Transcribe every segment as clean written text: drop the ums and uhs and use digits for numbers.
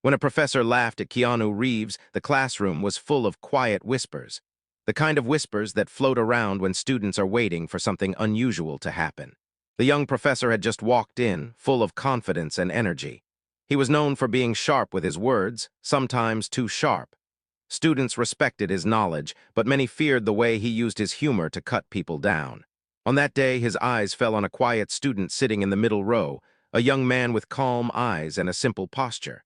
When a professor laughed at Keanu Reeves, the classroom was full of quiet whispers, the kind of whispers that float around when students are waiting for something unusual to happen. The young professor had just walked in, full of confidence and energy. He was known for being sharp with his words, sometimes too sharp. Students respected his knowledge, but many feared the way he used his humor to cut people down. On that day, his eyes fell on a quiet student sitting in the middle row, a young man with calm eyes and a simple posture.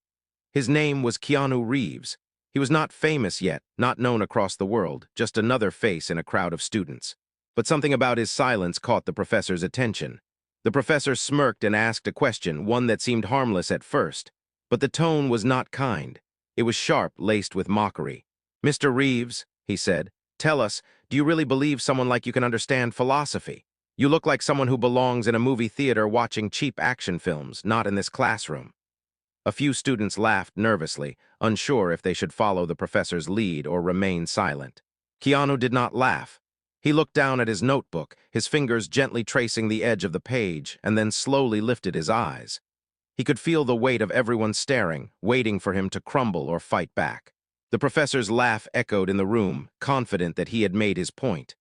His name was Keanu Reeves. He was not famous yet, not known across the world, just another face in a crowd of students. But something about his silence caught the professor's attention. The professor smirked and asked a question, one that seemed harmless at first. But the tone was not kind. It was sharp, laced with mockery. "Mr. Reeves," he said, "tell us, do you really believe someone like you can understand philosophy? You look like someone who belongs in a movie theater watching cheap action films, not in this classroom." A few students laughed nervously, unsure if they should follow the professor's lead or remain silent. Keanu did not laugh. He looked down at his notebook, his fingers gently tracing the edge of the page, and then slowly lifted his eyes. He could feel the weight of everyone staring, waiting for him to crumble or fight back. The professor's laugh echoed in the room, confident that he had made his point.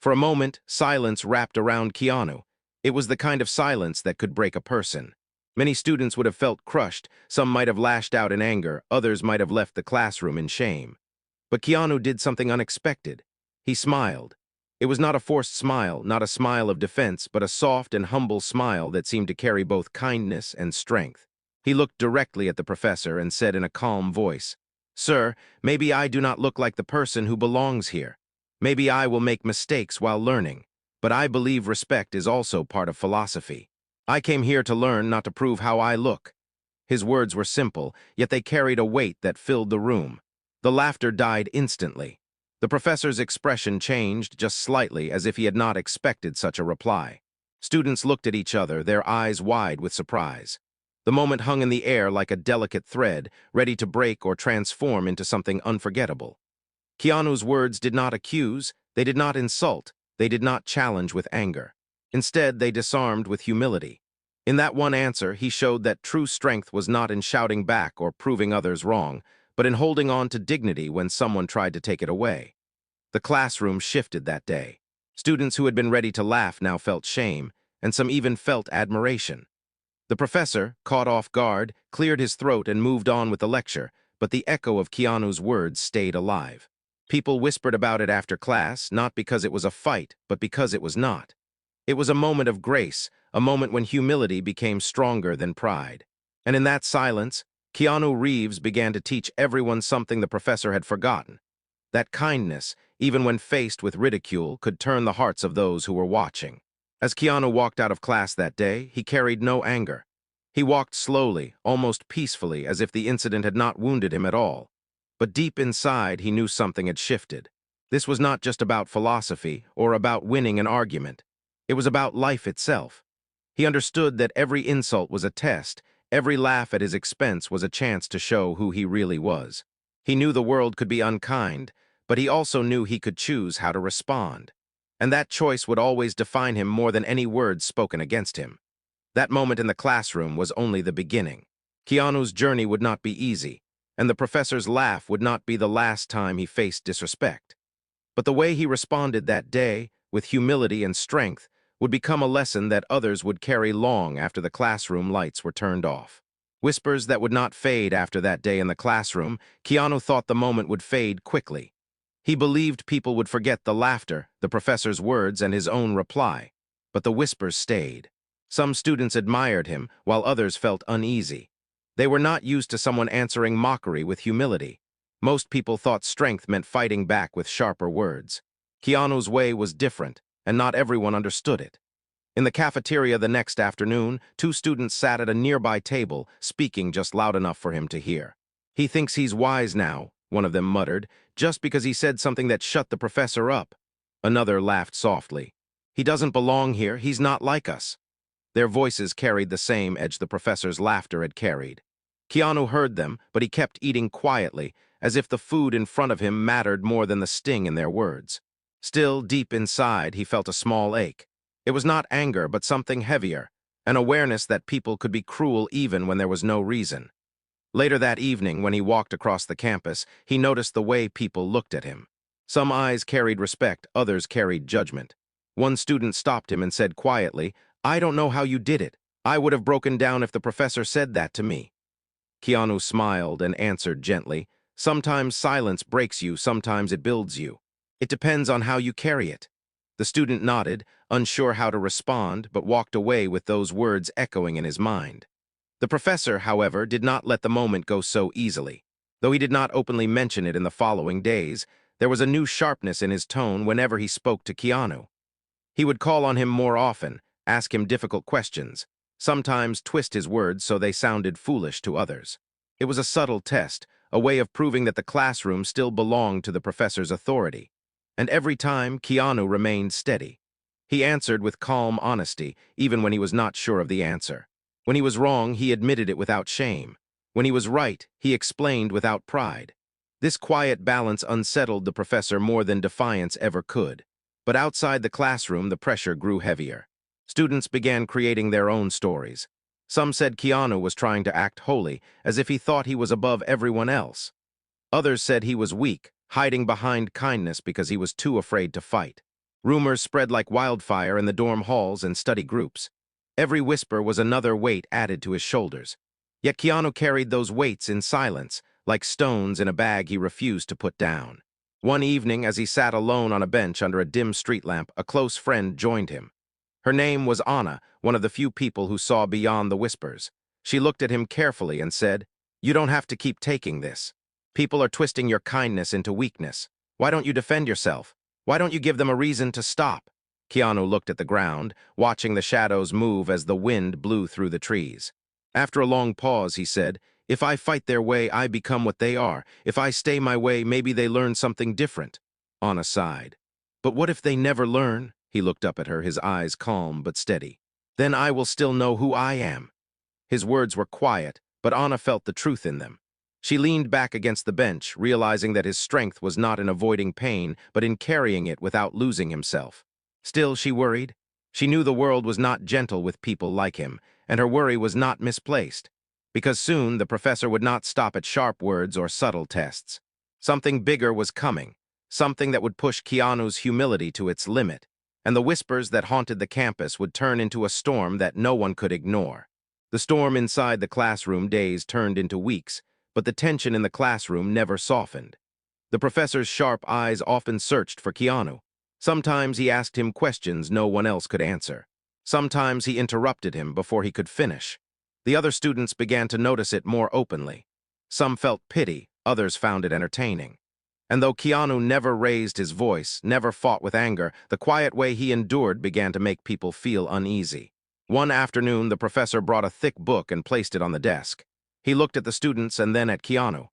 For a moment, silence wrapped around Keanu. It was the kind of silence that could break a person. Many students would have felt crushed, some might have lashed out in anger, others might have left the classroom in shame. But Keanu did something unexpected. He smiled. It was not a forced smile, not a smile of defense, but a soft and humble smile that seemed to carry both kindness and strength. He looked directly at the professor and said in a calm voice, "Sir, maybe I do not look like the person who belongs here. Maybe I will make mistakes while learning, but I believe respect is also part of philosophy. I came here to learn, not to prove how I look." His words were simple, yet they carried a weight that filled the room. The laughter died instantly. The professor's expression changed just slightly, as if he had not expected such a reply. Students looked at each other, their eyes wide with surprise. The moment hung in the air like a delicate thread, ready to break or transform into something unforgettable. Keanu's words did not accuse, they did not insult, they did not challenge with anger. Instead, they disarmed with humility. In that one answer, he showed that true strength was not in shouting back or proving others wrong, but in holding on to dignity when someone tried to take it away. The classroom shifted that day. Students who had been ready to laugh now felt shame, and some even felt admiration. The professor, caught off guard, cleared his throat and moved on with the lecture, but the echo of Keanu's words stayed alive. People whispered about it after class, not because it was a fight, but because it was not. It was a moment of grace, a moment when humility became stronger than pride. And in that silence, Keanu Reeves began to teach everyone something the professor had forgotten. That kindness, even when faced with ridicule, could turn the hearts of those who were watching. As Keanu walked out of class that day, he carried no anger. He walked slowly, almost peacefully, as if the incident had not wounded him at all. But deep inside, he knew something had shifted. This was not just about philosophy or about winning an argument. It was about life itself. He understood that every insult was a test, every laugh at his expense was a chance to show who he really was. He knew the world could be unkind, but he also knew he could choose how to respond. And that choice would always define him more than any words spoken against him. That moment in the classroom was only the beginning. Keanu's journey would not be easy, and the professor's laugh would not be the last time he faced disrespect. But the way he responded that day, with humility and strength, would become a lesson that others would carry long after the classroom lights were turned off. Whispers that would not fade after that day in the classroom, Keanu thought the moment would fade quickly. He believed people would forget the laughter, the professor's words, and his own reply. But the whispers stayed. Some students admired him, while others felt uneasy. They were not used to someone answering mockery with humility. Most people thought strength meant fighting back with sharper words. Keanu's way was different, and not everyone understood it. In the cafeteria the next afternoon, two students sat at a nearby table, speaking just loud enough for him to hear. "He thinks he's wise now," one of them muttered, "just because he said something that shut the professor up." Another laughed softly. "He doesn't belong here, he's not like us." Their voices carried the same edge the professor's laughter had carried. Keanu heard them, but he kept eating quietly, as if the food in front of him mattered more than the sting in their words. Still, deep inside, he felt a small ache. It was not anger, but something heavier, an awareness that people could be cruel even when there was no reason. Later that evening, when he walked across the campus, he noticed the way people looked at him. Some eyes carried respect, others carried judgment. One student stopped him and said quietly, "I don't know how you did it. I would have broken down if the professor said that to me." Keanu smiled and answered gently, "Sometimes silence breaks you, sometimes it builds you. It depends on how you carry it." The student nodded, unsure how to respond, but walked away with those words echoing in his mind. The professor, however, did not let the moment go so easily. Though he did not openly mention it in the following days, there was a new sharpness in his tone whenever he spoke to Keanu. He would call on him more often, ask him difficult questions, sometimes twist his words so they sounded foolish to others. It was a subtle test, a way of proving that the classroom still belonged to the professor's authority. And every time, Keanu remained steady. He answered with calm honesty, even when he was not sure of the answer. When he was wrong, he admitted it without shame. When he was right, he explained without pride. This quiet balance unsettled the professor more than defiance ever could. But outside the classroom, the pressure grew heavier. Students began creating their own stories. Some said Keanu was trying to act holy, as if he thought he was above everyone else. Others said he was weak, hiding behind kindness because he was too afraid to fight. Rumors spread like wildfire in the dorm halls and study groups. Every whisper was another weight added to his shoulders. Yet Keanu carried those weights in silence, like stones in a bag he refused to put down. One evening, as he sat alone on a bench under a dim street lamp, a close friend joined him. Her name was Anna, one of the few people who saw beyond the whispers. She looked at him carefully and said, "You don't have to keep taking this. People are twisting your kindness into weakness. Why don't you defend yourself? Why don't you give them a reason to stop?" Keanu looked at the ground, watching the shadows move as the wind blew through the trees. After a long pause, he said, "If I fight their way, I become what they are. If I stay my way, maybe they learn something different." Anna sighed. "But what if they never learn?" He looked up at her, his eyes calm but steady. "Then I will still know who I am." His words were quiet, but Anna felt the truth in them. She leaned back against the bench, realizing that his strength was not in avoiding pain, but in carrying it without losing himself. Still, she worried. She knew the world was not gentle with people like him, and her worry was not misplaced. Because soon the professor would not stop at sharp words or subtle tests. Something bigger was coming, something that would push Keanu's humility to its limit, and the whispers that haunted the campus would turn into a storm that no one could ignore. The storm inside the classroom days turned into weeks, but the tension in the classroom never softened. The professor's sharp eyes often searched for Keanu. Sometimes he asked him questions no one else could answer. Sometimes he interrupted him before he could finish. The other students began to notice it more openly. Some felt pity, others found it entertaining. And though Keanu never raised his voice, never fought with anger, the quiet way he endured began to make people feel uneasy. One afternoon, the professor brought a thick book and placed it on the desk. He looked at the students and then at Keanu.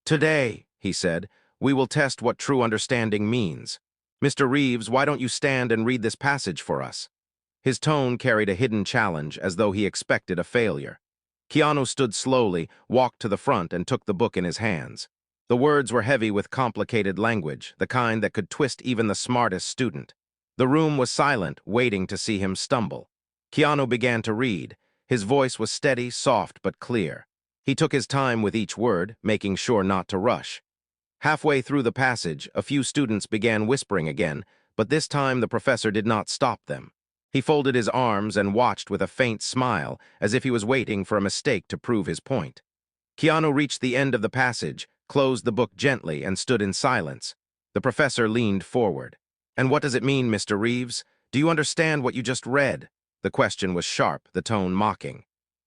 "Today," he said, "we will test what true understanding means. Mr. Reeves, why don't you stand and read this passage for us?" His tone carried a hidden challenge, as though he expected a failure. Keanu stood slowly, walked to the front, and took the book in his hands. The words were heavy with complicated language, the kind that could twist even the smartest student. The room was silent, waiting to see him stumble. Keanu began to read. His voice was steady, soft, but clear. He took his time with each word, making sure not to rush. Halfway through the passage, a few students began whispering again, but this time the professor did not stop them. He folded his arms and watched with a faint smile, as if he was waiting for a mistake to prove his point. Keanu reached the end of the passage, closed the book gently, and stood in silence. The professor leaned forward. "And what does it mean, Mr. Reeves? Do you understand what you just read?" The question was sharp, the tone mocking.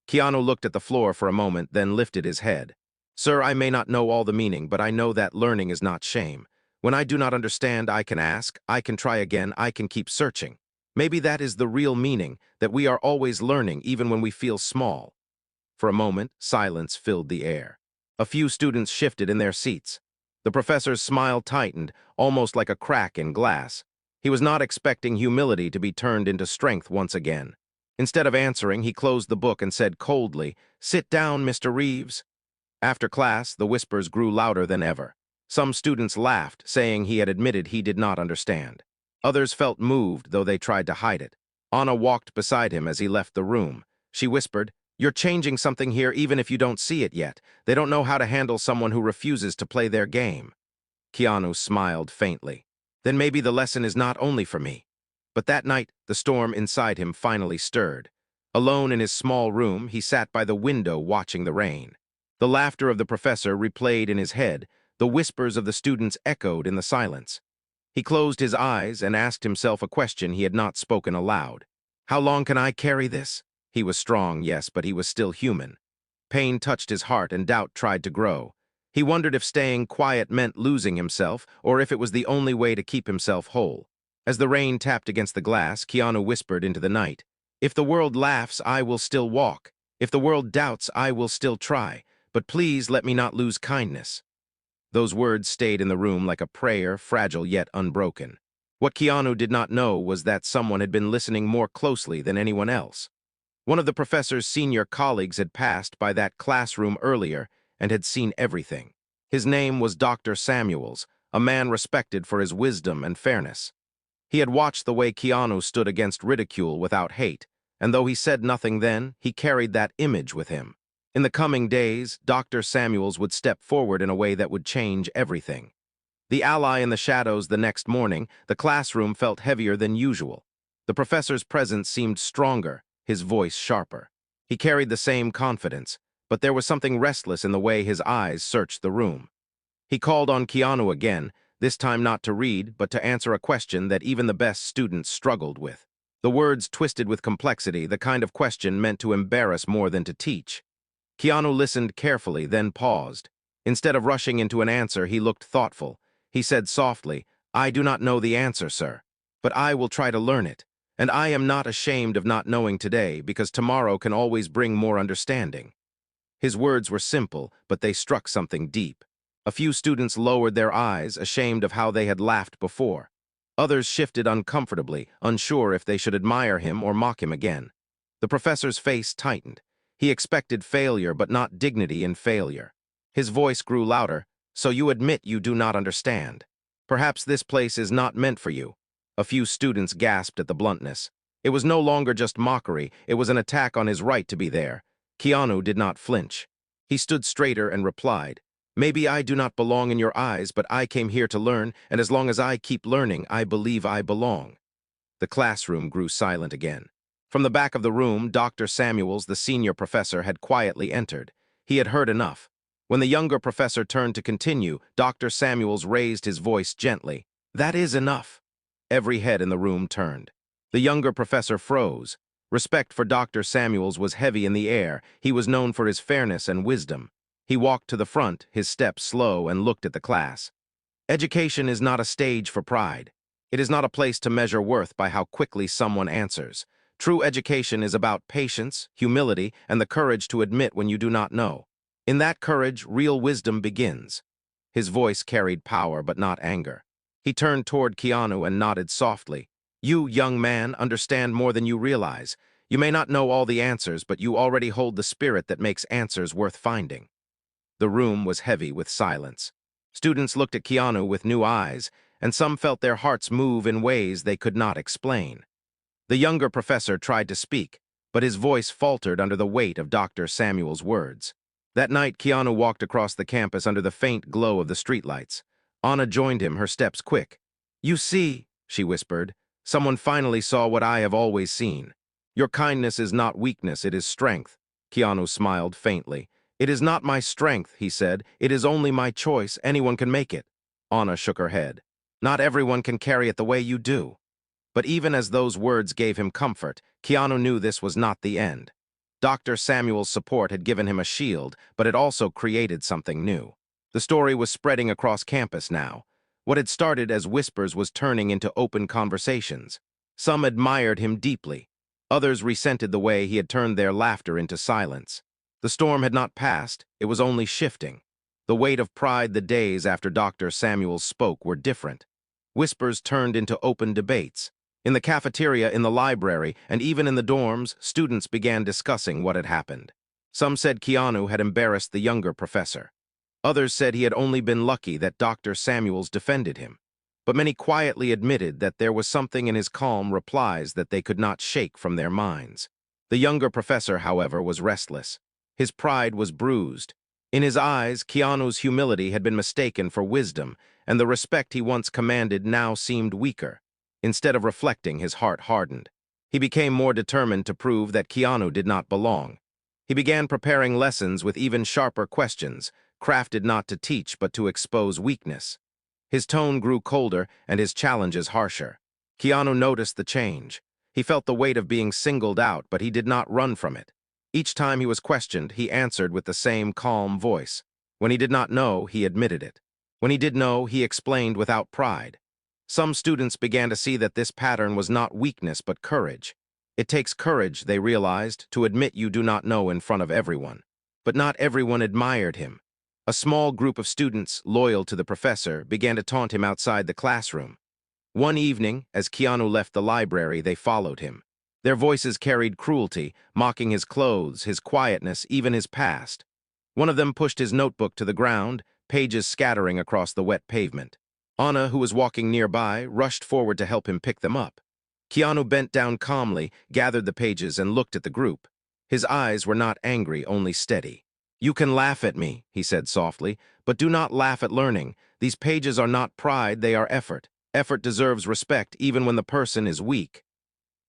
Keanu looked at the floor for a moment, then lifted his head. "Sir, I may not know all the meaning, but I know that learning is not shame. When I do not understand, I can ask, I can try again, I can keep searching. Maybe that is the real meaning, that we are always learning, even when we feel small." For a moment, silence filled the air. A few students shifted in their seats. The professor's smile tightened, almost like a crack in glass. He was not expecting humility to be turned into strength once again. Instead of answering, he closed the book and said coldly, "Sit down, Mr. Reeves." After class, the whispers grew louder than ever. Some students laughed, saying he had admitted he did not understand. Others felt moved, though they tried to hide it. Anna walked beside him as he left the room. She whispered, You're changing something here even if you don't see it yet. They don't know how to handle someone who refuses to play their game. Keanu smiled faintly. Then maybe the lesson is not only for me. But that night, the storm inside him finally stirred. Alone in his small room, he sat by the window watching the rain. The laughter of the professor replayed in his head. The whispers of the students echoed in the silence. He closed his eyes and asked himself a question he had not spoken aloud. How long can I carry this? He was strong, yes, but he was still human. Pain touched his heart and doubt tried to grow. He wondered if staying quiet meant losing himself, or if it was the only way to keep himself whole. As the rain tapped against the glass, Keanu whispered into the night, "If the world laughs, I will still walk. If the world doubts, I will still try. But please let me not lose kindness." Those words stayed in the room like a prayer, fragile yet unbroken. What Keanu did not know was that someone had been listening more closely than anyone else. One of the professor's senior colleagues had passed by that classroom earlier and had seen everything. His name was Dr. Samuels, a man respected for his wisdom and fairness. He had watched the way Keanu stood against ridicule without hate, and though he said nothing then, he carried that image with him. In the coming days, Dr. Samuels would step forward in a way that would change everything. The ally in the shadows the next morning, the classroom felt heavier than usual. The professor's presence seemed stronger, his voice sharper. He carried the same confidence, but there was something restless in the way his eyes searched the room. He called on Keanu again, this time not to read, but to answer a question that even the best students struggled with. The words twisted with complexity, the kind of question meant to embarrass more than to teach. Keanu listened carefully, then paused. Instead of rushing into an answer, he looked thoughtful. He said softly, "I do not know the answer, sir, but I will try to learn it. And I am not ashamed of not knowing today, because tomorrow can always bring more understanding." His words were simple, but they struck something deep. A few students lowered their eyes, ashamed of how they had laughed before. Others shifted uncomfortably, unsure if they should admire him or mock him again. The professor's face tightened. He expected failure, but not dignity in failure. His voice grew louder. "So you admit you do not understand. Perhaps this place is not meant for you." A few students gasped at the bluntness. It was no longer just mockery, it was an attack on his right to be there. Keanu did not flinch. He stood straighter and replied, "Maybe I do not belong in your eyes, but I came here to learn, and as long as I keep learning, I believe I belong." The classroom grew silent again. From the back of the room, Dr. Samuels, the senior professor, had quietly entered. He had heard enough. When the younger professor turned to continue, Dr. Samuels raised his voice gently. "That is enough." Every head in the room turned. The younger professor froze. Respect for Dr. Samuels was heavy in the air. He was known for his fairness and wisdom. He walked to the front, his steps slow, and looked at the class. Education is not a stage for pride. It is not a place to measure worth by how quickly someone answers. True education is about patience, humility, and the courage to admit when you do not know. In that courage, real wisdom begins. His voice carried power, but not anger. He turned toward Keanu and nodded softly. "You, young man, understand more than you realize. You may not know all the answers, but you already hold the spirit that makes answers worth finding." The room was heavy with silence. Students looked at Keanu with new eyes, and some felt their hearts move in ways they could not explain. The younger professor tried to speak, but his voice faltered under the weight of Dr. Samuel's words. That night, Keanu walked across the campus under the faint glow of the streetlights. Anna joined him, her steps quick. "You see," she whispered, "someone finally saw what I have always seen. Your kindness is not weakness, it is strength." Keanu smiled faintly. "It is not my strength," he said. "It is only my choice. Anyone can make it." Anna shook her head. "Not everyone can carry it the way you do." But even as those words gave him comfort, Keanu knew this was not the end. Dr. Samuel's support had given him a shield, but it also created something new. The story was spreading across campus now. What had started as whispers was turning into open conversations. Some admired him deeply. Others resented the way he had turned their laughter into silence. The storm had not passed, it was only shifting. The weight of pride the days after Dr. Samuels spoke were different. Whispers turned into open debates. In the cafeteria, in the library, and even in the dorms, students began discussing what had happened. Some said Keanu had embarrassed the younger professor. Others said he had only been lucky that Dr. Samuels defended him. But many quietly admitted that there was something in his calm replies that they could not shake from their minds. The younger professor, however, was restless. His pride was bruised. In his eyes, Keanu's humility had been mistaken for wisdom, and the respect he once commanded now seemed weaker. Instead of reflecting, his heart hardened. He became more determined to prove that Keanu did not belong. He began preparing lessons with even sharper questions, crafted not to teach but to expose weakness. His tone grew colder and his challenges harsher. Keanu noticed the change. He felt the weight of being singled out, but he did not run from it. Each time he was questioned, he answered with the same calm voice. When he did not know, he admitted it. When he did know, he explained without pride. Some students began to see that this pattern was not weakness but courage. It takes courage, they realized, to admit you do not know in front of everyone. But not everyone admired him. A small group of students, loyal to the professor, began to taunt him outside the classroom. One evening, as Keanu left the library, they followed him. Their voices carried cruelty, mocking his clothes, his quietness, even his past. One of them pushed his notebook to the ground, pages scattering across the wet pavement. Anna, who was walking nearby, rushed forward to help him pick them up. Keanu bent down calmly, gathered the pages, and looked at the group. His eyes were not angry, only steady. "You can laugh at me," he said softly, "but do not laugh at learning. These pages are not pride, they are effort. Effort deserves respect even when the person is weak."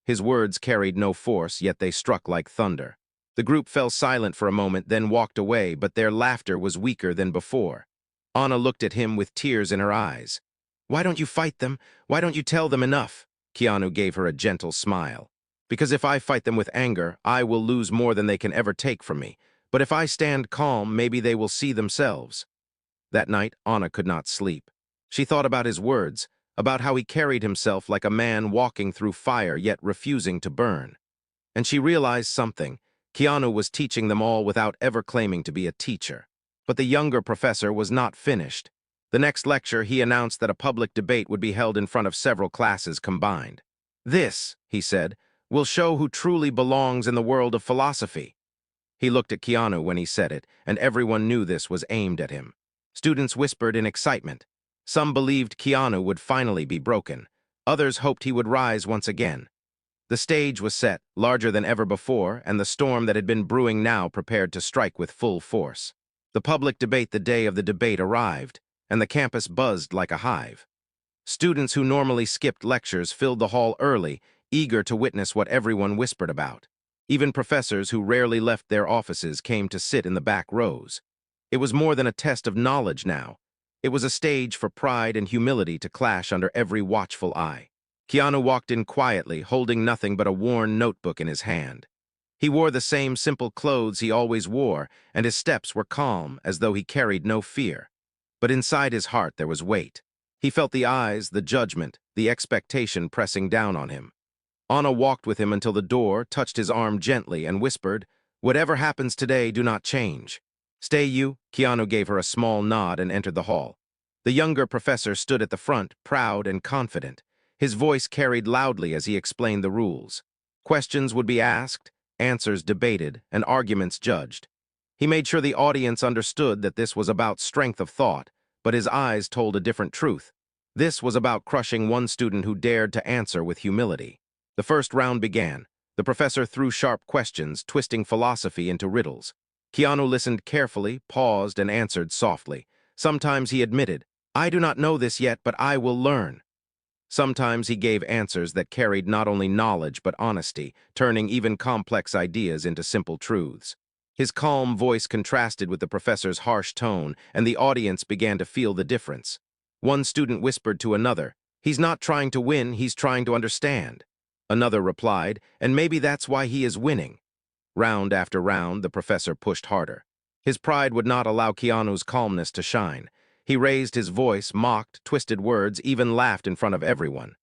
His words carried no force, yet they struck like thunder. The group fell silent for a moment, then walked away, but their laughter was weaker than before. Anna looked at him with tears in her eyes. "Why don't you fight them? Why don't you tell them enough?" Keanu gave her a gentle smile. "Because if I fight them with anger, I will lose more than they can ever take from me. But if I stand calm, maybe they will see themselves." That night, Anna could not sleep. She thought about his words, about how he carried himself like a man walking through fire yet refusing to burn. And she realized something. Keanu was teaching them all without ever claiming to be a teacher. But the younger professor was not finished. The next lecture, he announced that a public debate would be held in front of several classes combined. "This," he said, "will show who truly belongs in the world of philosophy." He looked at Keanu when he said it, and everyone knew this was aimed at him. Students whispered in excitement. Some believed Keanu would finally be broken. Others hoped he would rise once again. The stage was set, larger than ever before, and the storm that had been brewing now prepared to strike with full force. The public debate the day of the debate arrived, and the campus buzzed like a hive. Students who normally skipped lectures filled the hall early, eager to witness what everyone whispered about. Even professors who rarely left their offices came to sit in the back rows. It was more than a test of knowledge now. It was a stage for pride and humility to clash under every watchful eye. Keanu walked in quietly, holding nothing but a worn notebook in his hand. He wore the same simple clothes he always wore, and his steps were calm, as though he carried no fear. But inside his heart there was weight. He felt the eyes, the judgment, the expectation pressing down on him. Anna walked with him until the door, touched his arm gently, and whispered, "Whatever happens today, do not change." "Stay you?" Keanu gave her a small nod and entered the hall. The younger professor stood at the front, proud and confident. His voice carried loudly as he explained the rules. Questions would be asked, answers debated, and arguments judged. He made sure the audience understood that this was about strength of thought, but his eyes told a different truth. This was about crushing one student who dared to answer with humility. The first round began. The professor threw sharp questions, twisting philosophy into riddles. Keanu listened carefully, paused, and answered softly. Sometimes he admitted, "I do not know this yet, but I will learn." Sometimes he gave answers that carried not only knowledge but honesty, turning even complex ideas into simple truths. His calm voice contrasted with the professor's harsh tone, and the audience began to feel the difference. One student whispered to another, "He's not trying to win, he's trying to understand." Another replied, "And maybe that's why he is winning." Round after round, the professor pushed harder. His pride would not allow Keanu's calmness to shine. He raised his voice, mocked, twisted words, even laughed in front of everyone.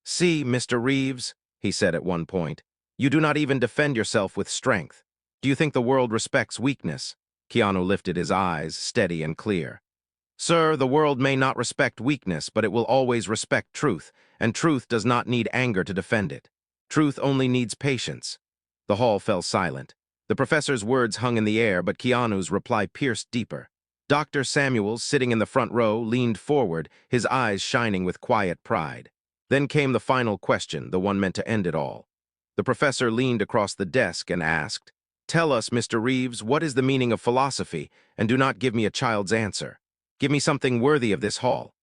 "See, Mr. Reeves," he said at one point, "you do not even defend yourself with strength. Do you think the world respects weakness?" Keanu lifted his eyes, steady and clear. "Sir, the world may not respect weakness, but it will always respect truth, and truth does not need anger to defend it. Truth only needs patience." The hall fell silent. The professor's words hung in the air, but Keanu's reply pierced deeper. Dr. Samuels, sitting in the front row, leaned forward, his eyes shining with quiet pride. Then came the final question, the one meant to end it all. The professor leaned across the desk and asked, "Tell us, Mr. Reeves, what is the meaning of philosophy, and do not give me a child's answer. Give me something worthy of this hall."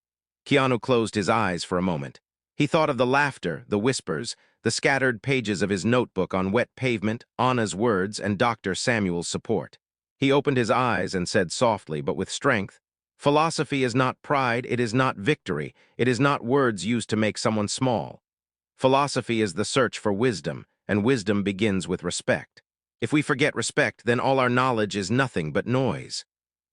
Keanu closed his eyes for a moment. He thought of the laughter, the whispers, the scattered pages of his notebook on wet pavement, Anna's words, and Dr. Samuel's support. He opened his eyes and said softly, but with strength, "Philosophy is not pride, it is not victory, it is not words used to make someone small. Philosophy is the search for wisdom, and wisdom begins with respect. If we forget respect, then all our knowledge is nothing but noise."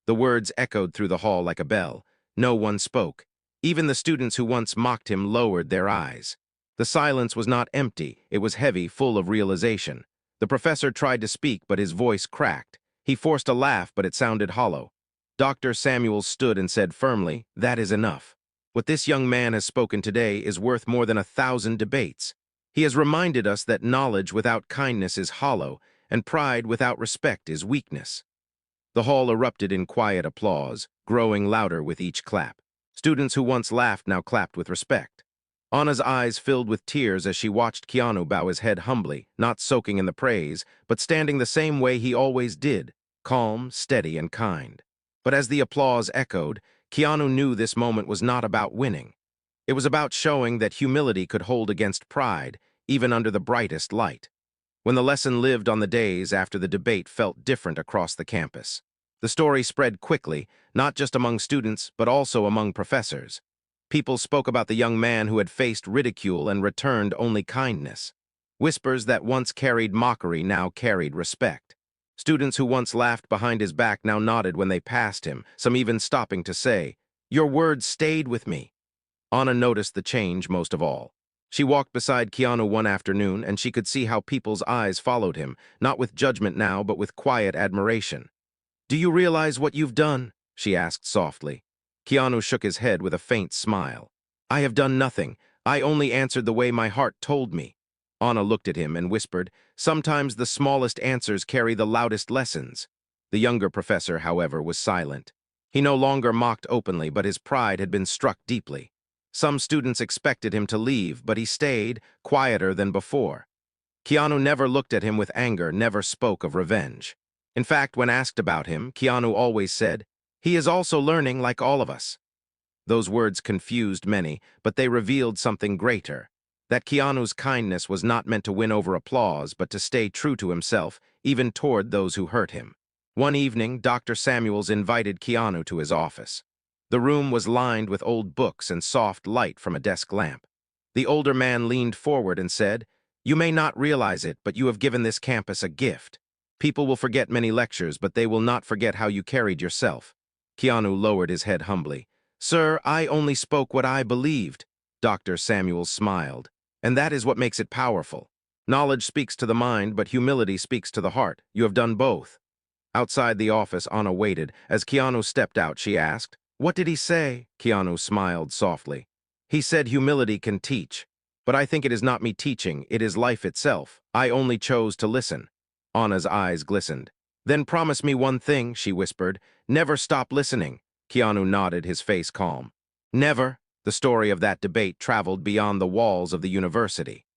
The words echoed through the hall like a bell. No one spoke. Even the students who once mocked him lowered their eyes. The silence was not empty, it was heavy, full of realization. The professor tried to speak, but his voice cracked. He forced a laugh, but it sounded hollow. Dr. Samuel stood and said firmly, "That is enough. What this young man has spoken today is worth more than 1,000 debates. He has reminded us that knowledge without kindness is hollow, and pride without respect is weakness." The hall erupted in quiet applause, growing louder with each clap. Students who once laughed now clapped with respect. Anna's eyes filled with tears as she watched Keanu bow his head humbly, not soaking in the praise, but standing the same way he always did, calm, steady, and kind. But as the applause echoed, Keanu knew this moment was not about winning. It was about showing that humility could hold against pride, even under the brightest light. When the lesson lived on the days after the debate felt different across the campus. The story spread quickly, not just among students, but also among professors. People spoke about the young man who had faced ridicule and returned only kindness. Whispers that once carried mockery now carried respect. Students who once laughed behind his back now nodded when they passed him, some even stopping to say, "Your words stayed with me." Anna noticed the change most of all. She walked beside Keanu one afternoon, and she could see how people's eyes followed him, not with judgment now, but with quiet admiration. "Do you realize what you've done?" she asked softly. Keanu shook his head with a faint smile. "I have done nothing. I only answered the way my heart told me." Anna looked at him and whispered, "Sometimes the smallest answers carry the loudest lessons." The younger professor, however, was silent. He no longer mocked openly, but his pride had been struck deeply. Some students expected him to leave, but he stayed, quieter than before. Keanu never looked at him with anger, never spoke of revenge. In fact, when asked about him, Keanu always said, "He is also learning like all of us." Those words confused many, but they revealed something greater. That Keanu's kindness was not meant to win over applause, but to stay true to himself, even toward those who hurt him. One evening, Dr. Samuels invited Keanu to his office. The room was lined with old books and soft light from a desk lamp. The older man leaned forward and said, "You may not realize it, but you have given this campus a gift. People will forget many lectures, but they will not forget how you carried yourself." Keanu lowered his head humbly. "Sir, I only spoke what I believed." Dr. Samuels smiled. "And that is what makes it powerful. Knowledge speaks to the mind, but humility speaks to the heart. You have done both." Outside the office, Anna waited. As Keanu stepped out, she asked, "What did he say?" Keanu smiled softly. "He said humility can teach. But I think it is not me teaching, it is life itself. I only chose to listen." Anna's eyes glistened. "Then promise me one thing," she whispered. "Never stop listening." Keanu nodded, his face calm. "Never." The story of that debate traveled beyond the walls of the university.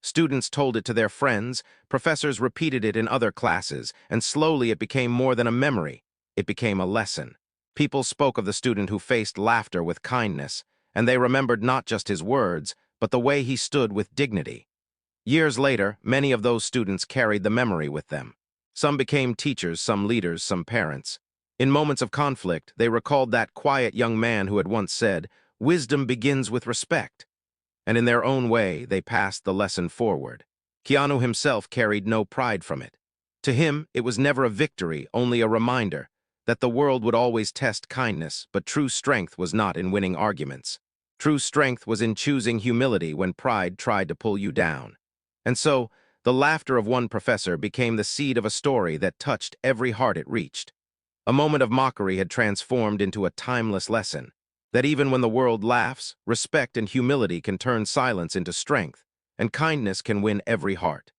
Students told it to their friends, professors repeated it in other classes, and slowly it became more than a memory. It became a lesson. People spoke of the student who faced laughter with kindness, and they remembered not just his words, but the way he stood with dignity. Years later, many of those students carried the memory with them. Some became teachers, some leaders, some parents. In moments of conflict, they recalled that quiet young man who had once said, "Wisdom begins with respect." And in their own way, they passed the lesson forward. Keanu himself carried no pride from it. To him, it was never a victory, only a reminder that the world would always test kindness, but true strength was not in winning arguments. True strength was in choosing humility when pride tried to pull you down. And so, the laughter of one professor became the seed of a story that touched every heart it reached. A moment of mockery had transformed into a timeless lesson, that even when the world laughs, respect and humility can turn silence into strength, and kindness can win every heart.